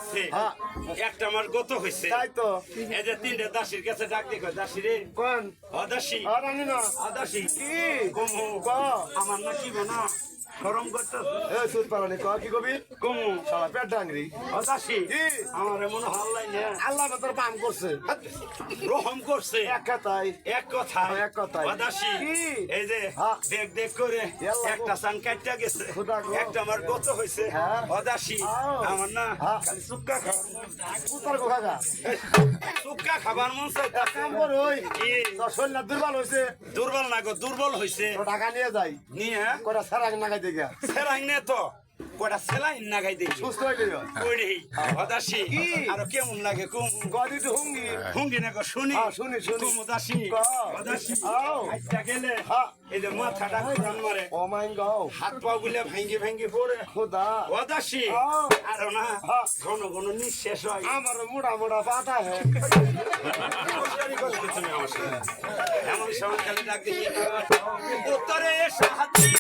লাগছে হ্যাঁ। একটা আমার গত হয়েছে তাই তো এই যে তিনটে দাসীর কাছে ডাক দেখো দাসী রে কোন অদাসী আর আনি না অদাসী কি কমু ক আমার না কি না গরম করতে এ সুদ পালানি ক কি কবি কমু শালা পেট ডাংরি অদাসী কি আমার মনে হাল্লাই না আল্লাহ তোর পাম করছে রহম করছে এক কথাই এক কথায় এক কথায়। অদাসী কি? এই যে হ্যাঁ। দেখ দেখ করে ইয়াল্লা গো। একটা সান কাটটা গেছে খোদা গো। একটা আমার গত হয়েছে হ্যাঁ। অদাসী আও। আমার না হ্যাঁ। খালি সুক্কা খাবার কুতার গো খাগা সুক্কা খাবার মন চাইছে। এক কাম কর ওই কি? তোর শরীর দুর্বল হয়েছে দুর্বল না গো দুর্বল হয়েছে তো টাকা নিয়ে যাই নিয়ে কটা সারা নাগাই দেখে সেরাই নে তো কটা সেলাই নাগাই দেখি সুস্থ হয়ে গেল কইরি অদাসী কি? আর কেমন লাগে কুম গদি তো হুঙ্গি হুঙ্গি না গো শুনি হ্যাঁ, শুনি, শুনি। কুম উদাসী ক। অদাসী আও। আইটা গেলে হ্যাঁ। এই যে মাথাটা ঘুরান মারে ও মাই গড হাত পা গুলে ভাঙ্গি ভাঙ্গি পড়ে খোদা অদাসী আও। আর না হ্যাঁ। ঘন ঘন নিঃশেষ হয় আমার মুড়া মুড়া পাতা হে নমস্কারই করছো তুমি আমার সাথে। এমন সময় খালি ডাক দিই উত্তরে এসো হাতি